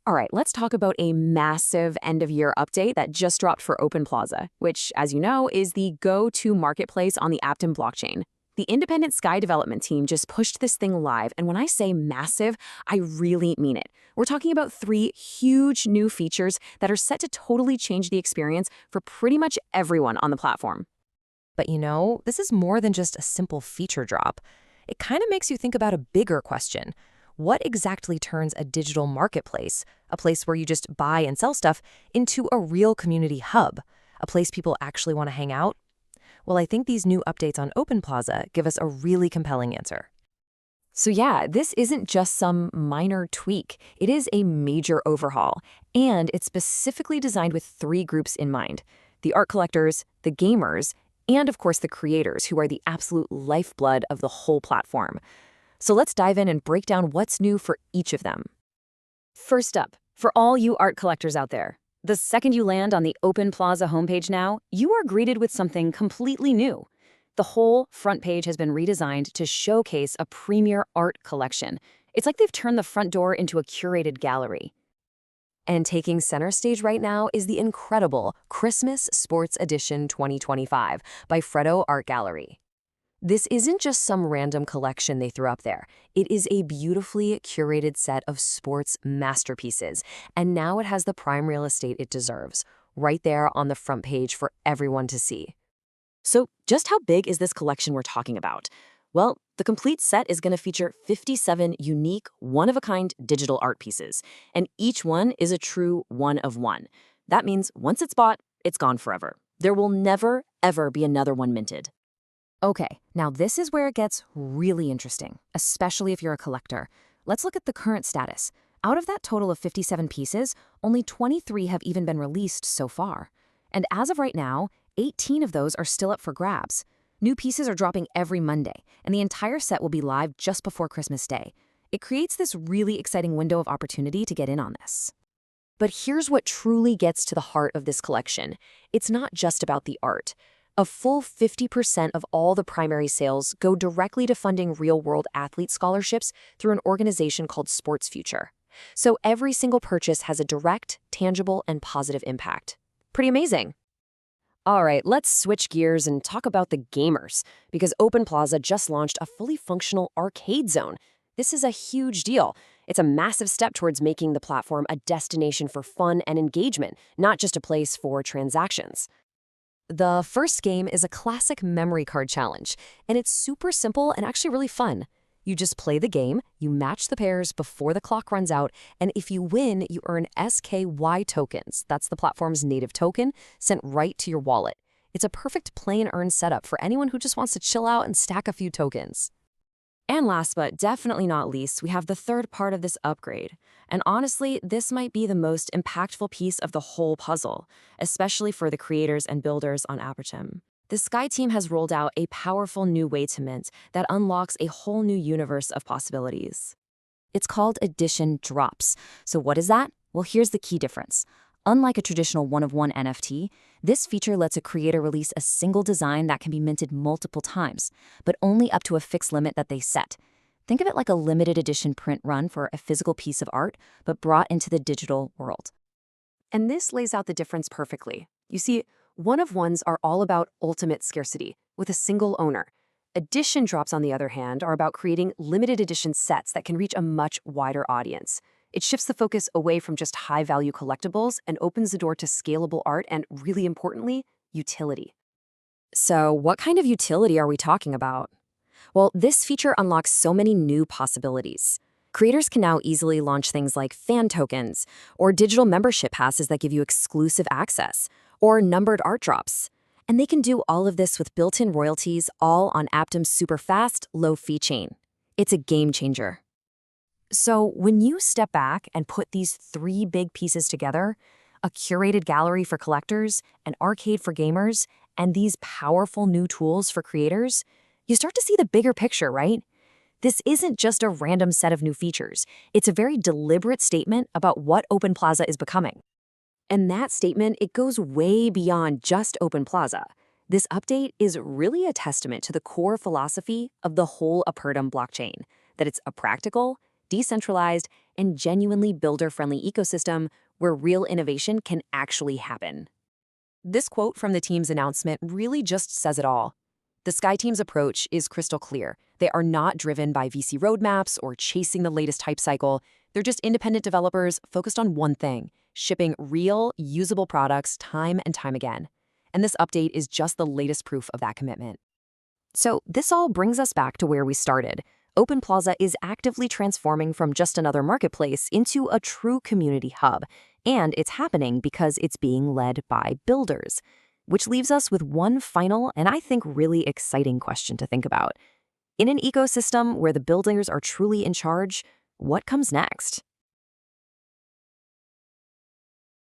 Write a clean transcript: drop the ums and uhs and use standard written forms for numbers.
All right, let's talk about a massive end-of-year update that just dropped for OpenPlaza, which, as you know, is the go-to marketplace on the Aptom blockchain. The independent Sky development team just pushed this thing live, and when I say massive, I really mean it. We're talking about 3 huge new features that are set to totally change the experience for pretty much everyone on the platform. But this is more than just a simple feature drop. It kind of makes you think about a bigger question. What exactly turns a digital marketplace, a place where you just buy and sell stuff, into a real community hub, a place people actually want to hang out? Well, I think these new updates on OpenPlaza give us a really compelling answer. So yeah, this isn't just some minor tweak. It is a major overhaul, and it's specifically designed with 3 groups in mind: the art collectors, the gamers, and of course the creators, who are the absolute lifeblood of the whole platform. So let's dive in and break down what's new for each of them. First up, for all you art collectors out there, the second you land on the OpenPlaza homepage now, you are greeted with something completely new. The whole front page has been redesigned to showcase a premier art collection. It's like they've turned the front door into a curated gallery. And taking center stage right now is the incredible Christmas Sports Edition 2025 by Freddo Art Gallery. This isn't just some random collection they threw up there. It is a beautifully curated set of sports masterpieces, and now it has the prime real estate it deserves, right there on the front page for everyone to see. So just how big is this collection we're talking about? Well, the complete set is going to feature 57 unique, one-of-a-kind digital art pieces, and each one is a true one-of-one. That means once it's bought, it's gone forever. There will never, ever be another one minted. Okay, now this is where it gets really interesting, especially if you're a collector. Let's look at the current status. Out of that total of 57 pieces, only 23 have even been released so far. And as of right now, 18 of those are still up for grabs. New pieces are dropping every Monday, and the entire set will be live just before Christmas Day. It creates this really exciting window of opportunity to get in on this. But here's what truly gets to the heart of this collection. It's not just about the art. A full 50% of all the primary sales go directly to funding real-world athlete scholarships through an organization called SportsFuture. So every single purchase has a direct, tangible, and positive impact. Pretty amazing. All right, let's switch gears and talk about the gamers, because OpenPlaza just launched a fully functional arcade zone. This is a huge deal. It's a massive step towards making the platform a destination for fun and engagement, not just a place for transactions. The first game is a classic memory card challenge, and it's super simple and actually really fun. You just play the game, you match the pairs before the clock runs out, and if you win, you earn SKY tokens. That's the platform's native token, sent right to your wallet. It's a perfect play and earn setup for anyone who just wants to chill out and stack a few tokens. And last but definitely not least, we have the third part of this upgrade. And honestly, this might be the most impactful piece of the whole puzzle, especially for the creators and builders on Aptom. The Sky team has rolled out a powerful new way to mint that unlocks a whole new universe of possibilities. It's called Edition Drops. So what is that? Well, here's the key difference. Unlike a traditional one-of-one NFT, this feature lets a creator release a single design that can be minted multiple times, but only up to a fixed limit that they set. Think of it like a limited edition print run for a physical piece of art, but brought into the digital world. And this lays out the difference perfectly. You see, one-of-ones are all about ultimate scarcity, with a single owner. Edition drops, on the other hand, are about creating limited edition sets that can reach a much wider audience. It shifts the focus away from just high-value collectibles and opens the door to scalable art and, really importantly, utility. So what kind of utility are we talking about? Well, this feature unlocks so many new possibilities. Creators can now easily launch things like fan tokens, or digital membership passes that give you exclusive access, or numbered art drops. And they can do all of this with built-in royalties, all on Aptom's super fast, low-fee chain. It's a game changer. So when you step back and put these 3 big pieces together, a curated gallery for collectors, an arcade for gamers, and these powerful new tools for creators, you start to see the bigger picture, right? This isn't just a random set of new features. It's a very deliberate statement about what OpenPlaza is becoming. And that statement, it goes way beyond just OpenPlaza. This update is really a testament to the core philosophy of the whole Aptom blockchain, that it's a practical, decentralized, and genuinely builder-friendly ecosystem where real innovation can actually happen. This quote from the team's announcement really just says it all. The Sky Team's approach is crystal clear. They are not driven by VC roadmaps or chasing the latest hype cycle. They're just independent developers focused on one thing: shipping real, usable products time and time again. And this update is just the latest proof of that commitment. So this all brings us back to where we started. OpenPlaza is actively transforming from just another marketplace into a true community hub, and it's happening because it's being led by builders. Which leaves us with one final and I think really exciting question to think about. In an ecosystem where the builders are truly in charge, what comes next?